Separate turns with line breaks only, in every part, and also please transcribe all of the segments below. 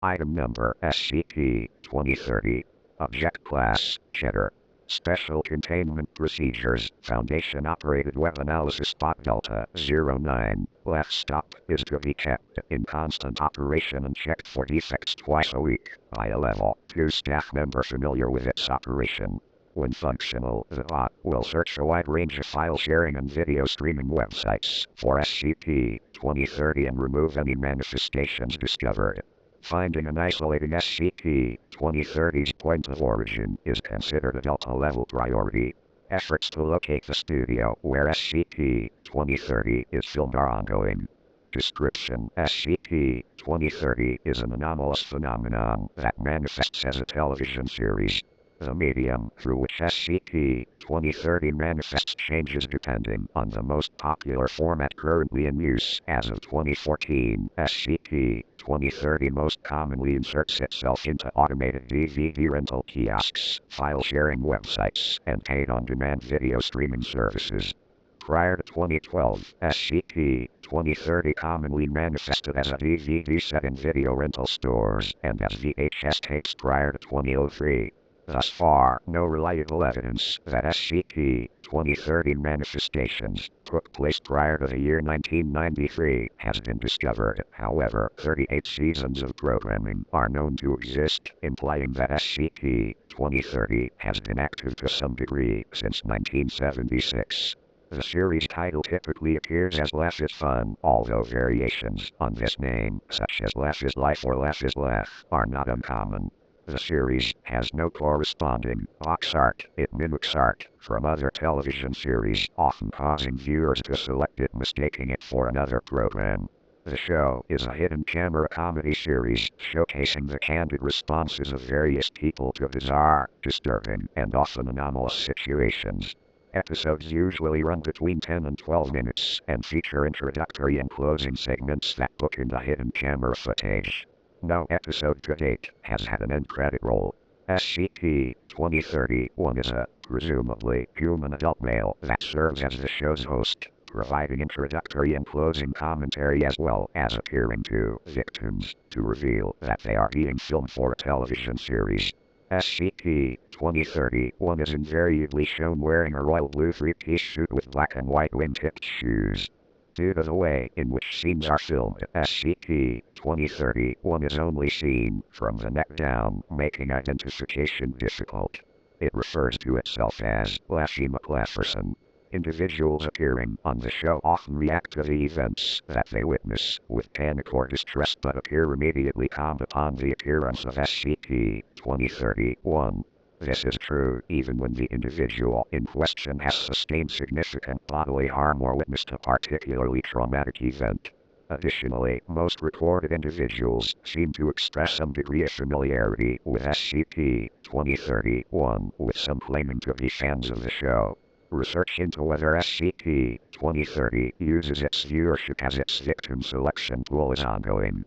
Item number SCP-2030. Object Class Cheddar. Special Containment Procedures. Foundation Operated Web Analysis Spot Delta 09. Left stop is to be kept in constant operation and checked for defects twice a week by a Level 2 staff member familiar with its operation. When functional, the bot will search a wide range of file sharing and video streaming websites for SCP-2030 and remove any manifestations discovered. Finding and isolating SCP-2030's point of origin is considered a Delta-level priority. Efforts to locate the studio where SCP-2030 is filmed are ongoing. Description: SCP-2030 is an anomalous phenomenon that manifests as a television series. The medium through which SCP-2030 manifests changes depending on the most popular format currently in use as of 2014. SCP-2030 most commonly inserts itself into automated DVD rental kiosks, file-sharing websites, and paid-on-demand video streaming services. Prior to 2012, SCP-2030 commonly manifested as a DVD set in video rental stores and as VHS tapes prior to 2003. Thus far, no reliable evidence that SCP-2030 manifestations took place prior to the year 1993 has been discovered. However, 38 seasons of programming are known to exist, implying that SCP-2030 has been active to some degree since 1976. The series title typically appears as Laugh is Fun, although variations on this name, such as Laugh is Life or Laugh is Laugh, are not uncommon. The series has no corresponding box art. It mimics art from other television series, often causing viewers to select it, mistaking it for another program. The show is a hidden camera comedy series showcasing the candid responses of various people to bizarre, disturbing, and often anomalous situations. Episodes usually run between 10 and 12 minutes and feature introductory and closing segments that bookend the hidden camera footage. No episode to date has had an end credit roll. SCP-2031 is a, presumably, human adult male that serves as the show's host, providing introductory and closing commentary as well as appearing to victims to reveal that they are being filmed for a television series. SCP-2031 is invariably shown wearing a royal blue three-piece suit with black and white wing-tipped shoes. Due to the way in which scenes are filmed, SCP-2031 is only seen from the neck down, making identification difficult. It refers to itself as Laffy McLafferson. Individuals appearing on the show often react to the events that they witness with panic or distress but appear immediately calm upon the appearance of SCP-2031. This is true even when the individual in question has sustained significant bodily harm or witnessed a particularly traumatic event. Additionally, most recorded individuals seem to express some degree of familiarity with SCP-2031, with some claiming to be fans of the show. Research into whether SCP-2030 uses its viewership as its victim selection pool is ongoing.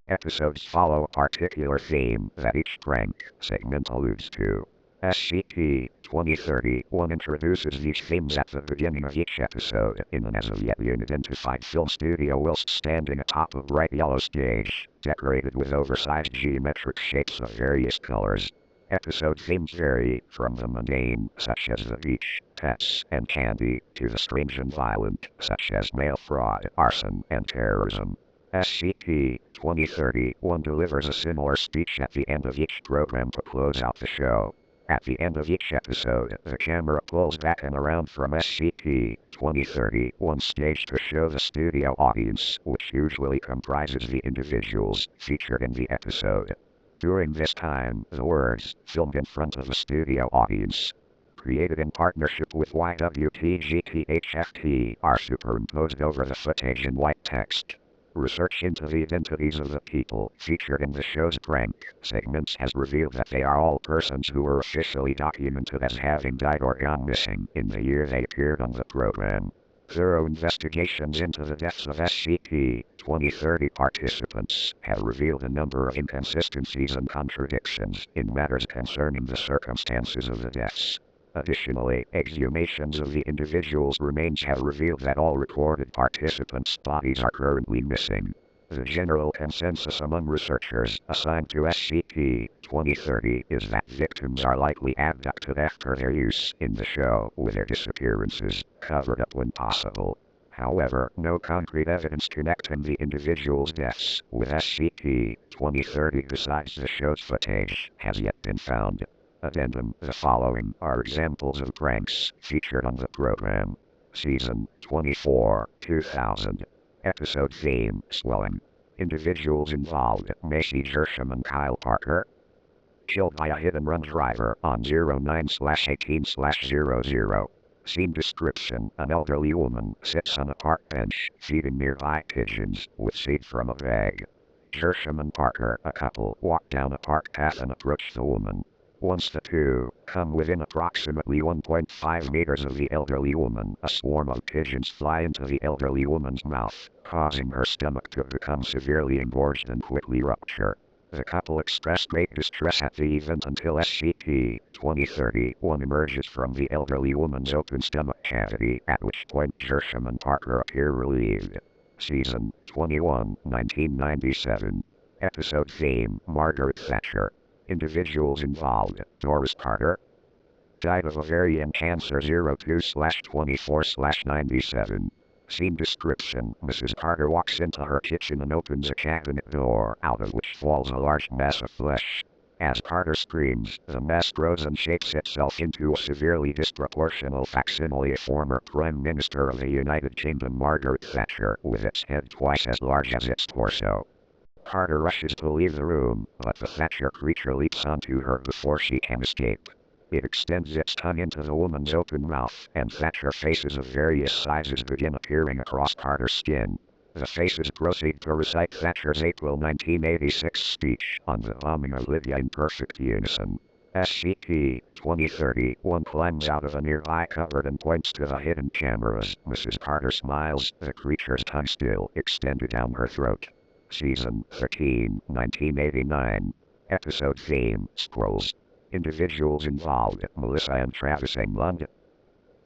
Episodes follow a particular theme that each prank segment alludes to. SCP-2031 introduces these themes at the beginning of each episode in an as-of-yet unidentified film studio whilst standing atop a bright yellow stage, decorated with oversized geometric shapes of various colors. Episode themes vary from the mundane, such as the beach, pets, and candy, to the strange and violent, such as mail fraud, arson, and terrorism. SCP-2031 delivers a similar speech at the end of each program to close out the show. At the end of each episode, the camera pulls back and around from SCP-2031 stage to show the studio audience, which usually comprises the individuals featured in the episode. During this time, the words, filmed in front of the studio audience, created in partnership with YWTGTHFT, are superimposed over the footage in white text. Research into the identities of the people featured in the show's prank segments has revealed that they are all persons who were officially documented as having died or gone missing in the year they appeared on the program. Thorough investigations into the deaths of SCP-2030 participants have revealed a number of inconsistencies and contradictions in matters concerning the circumstances of the deaths. Additionally, exhumations of the individuals' remains have revealed that all recorded participants' bodies are currently missing. The general consensus among researchers assigned to SCP-2030 is that victims are likely abducted after their use in the show, with their disappearances covered up when possible. However, no concrete evidence connecting the individual's deaths with SCP-2030 besides the show's footage has yet been found. Addendum: the following are examples of pranks featured on the program. Season 24, 2000. Episode theme: Swelling. Individuals involved: Macy Jersham and Kyle Parker. Killed by a hit-and-run driver on 09/18/00. Scene description: an elderly woman sits on a park bench, feeding nearby pigeons with seed from a bag. Jersham and Parker, a couple, walk down a park path and approach the woman. Once the two come within approximately 1.5 meters of the elderly woman, a swarm of pigeons fly into the elderly woman's mouth, causing her stomach to become severely engorged and quickly rupture. The couple express great distress at the event until SCP-2030 emerges from the elderly woman's open stomach cavity, at which point Jersham and Parker appear relieved. Season 21, 1997. Episode theme: Margaret Thatcher. Individuals involved: Doris Carter. Died of ovarian cancer 02/24/97. Scene description: Mrs. Carter walks into her kitchen and opens a cabinet door, out of which falls a large mass of flesh. As Carter screams, the mass grows and shapes itself into a severely disproportional facsimile of former Prime Minister of the United Kingdom Margaret Thatcher, with its head twice as large as its torso. Carter rushes to leave the room, but the Thatcher creature leaps onto her before she can escape. It extends its tongue into the woman's open mouth, and Thatcher faces of various sizes begin appearing across Carter's skin. The faces proceed to recite Thatcher's April 1986 speech on the bombing of Libya in perfect unison. SCP-2030 climbs out of a nearby cupboard and points to the hidden cameras. Mrs. Carter smiles, the creature's tongue still extended down her throat. Season 13, 1989. Episode theme: Scrolls. Individuals involved: Melissa and Travis Englund.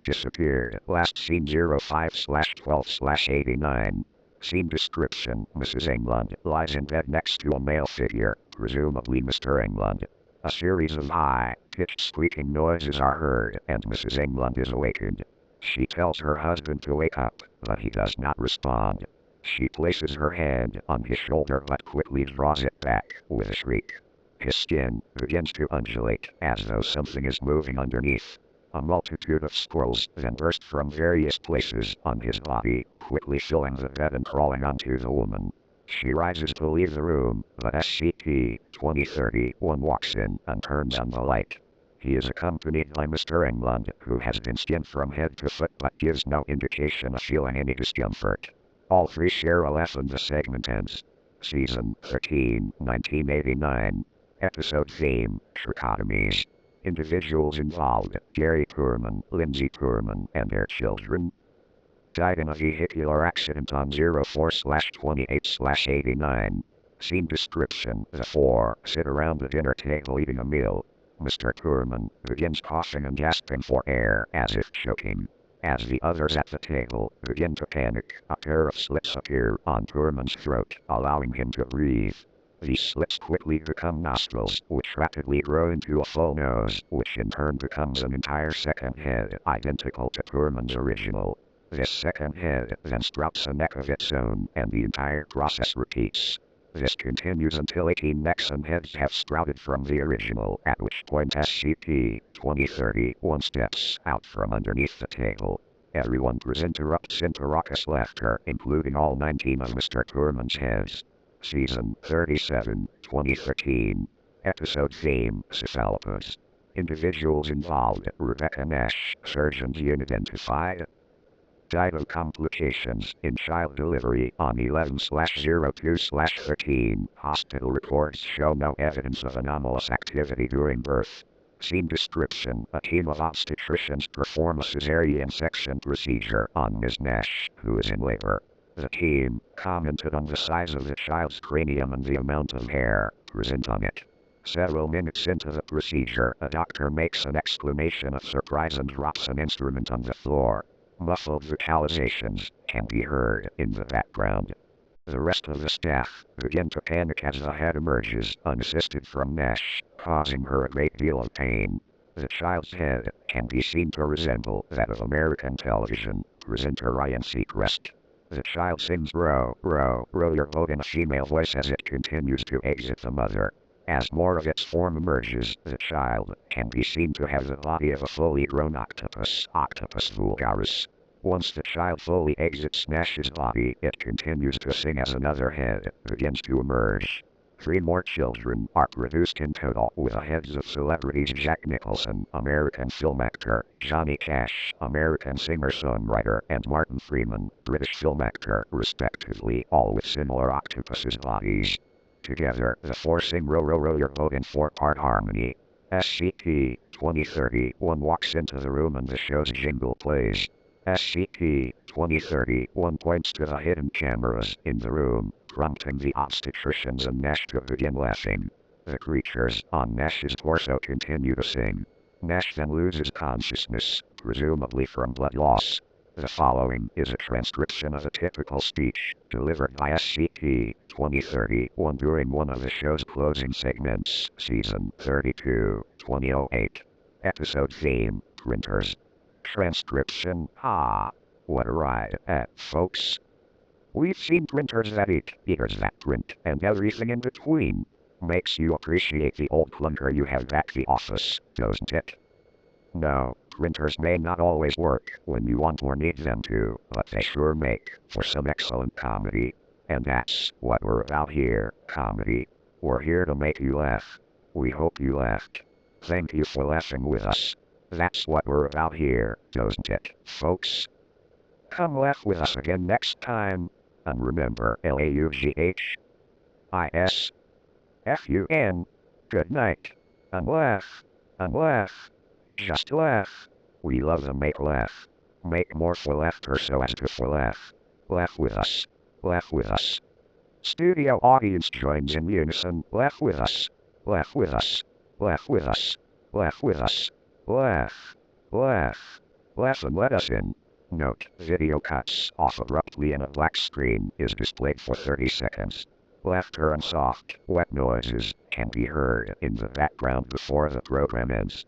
Disappeared. Last seen 05/12/89. Scene description: Mrs. Englund lies in bed next to a male figure, presumably Mr. Englund. A series of high-pitched squeaking noises are heard, and Mrs. Englund is awakened. She tells her husband to wake up, but he does not respond. She places her hand on his shoulder but quickly draws it back with a shriek. His skin begins to undulate, as though something is moving underneath. A multitude of squirrels then burst from various places on his body, quickly filling the bed and crawling onto the woman. She rises to leave the room, but SCP-2030 walks in and turns on the light. He is accompanied by Mr. Englund, who has been skinned from head to foot but gives no indication of feeling any discomfort. All three share a laugh and the segment ends. Season 13, 1989. Episode theme: Trichotomies. Individuals involved: Gary Poorman, Lindsay Poorman, and their children. Died in a vehicular accident on 04/28/89. Scene description: the four sit around the dinner table eating a meal. Mr. Poorman begins coughing and gasping for air as if choking. As the others at the table begin to panic, a pair of slits appear on Poorman's throat, allowing him to breathe. These slits quickly become nostrils, which rapidly grow into a full nose, which in turn becomes an entire second head, identical to Poorman's original. This second head then sprouts a neck of its own, and the entire process repeats. This continues until 18 necks and heads have sprouted from the original, at which point SCP-2030 steps out from underneath the table. Everyone present erupts into raucous laughter, including all 19 of Mr. Poorman's heads. Season 37, 2013. Episode theme: Cephalopods. Individuals involved: Rebecca Nash, surgeons unidentified. Died of complications in child delivery on 11/02/13. Hospital reports show no evidence of anomalous activity during birth. Scene description: a team of obstetricians perform a cesarean section procedure on Ms. Nash, who is in labor. The team commented on the size of the child's cranium and the amount of hair present on it. Several minutes into the procedure, a doctor makes an exclamation of surprise and drops an instrument on the floor. Muffled vocalizations can be heard in the background. The rest of the staff begin to panic as the head emerges unassisted from Nash, causing her a great deal of pain. The child's head can be seen to resemble that of American television presenter Ryan Seacrest. The child sings row, row, row your boat in a female voice as it continues to exit the mother. As more of its form emerges, the child can be seen to have the body of a fully grown octopus, Octopus vulgaris. Once the child fully exits Nash's body, it continues to sing as another head begins to emerge. 3 more children are produced in total with the heads of celebrities Jack Nicholson, American film actor, Johnny Cash, American singer-songwriter, and Martin Freeman, British film actor, respectively, all with similar octopus's bodies. Together, the 4 sing Row Row Row Your Boat in 4-part harmony. SCP-2030 one walks into the room and the show's jingle plays. SCP-2030 points to the hidden cameras in the room, prompting the obstetricians and Nash to begin laughing. The creatures on Nash's torso continue to sing. Nash then loses consciousness, presumably from blood loss. The following is a transcription of a typical speech delivered by SCP-2030 during one of the show's closing segments, Season 32, 2008. Episode theme, Printers. Transcription. What a ride, folks. We've seen printers that eat, eaters that print, and everything in between. Makes you appreciate the old clunker you have at the office, doesn't it? No, printers may not always work when you want or need them to, but they sure make for some excellent comedy. And that's what we're about here, comedy. We're here to make you laugh. We hope you laughed. Thank you for laughing with us. That's what we're about here, doesn't it, folks? Come laugh with us again next time. And remember, LAUGHISFUN. Good night. And laugh. And laugh. Just laugh. We love to make laugh. Make more for laughter so as to for laugh. Laugh with us. Laugh with us. Studio audience joins in unison. Laugh with us. Laugh with us. Laugh with us. Laugh with us. Laugh. Laugh. Laugh and let us in. Note, video cuts off abruptly and a black screen is displayed for 30 seconds. Laughter and soft, wet noises can be heard in the background before the program ends.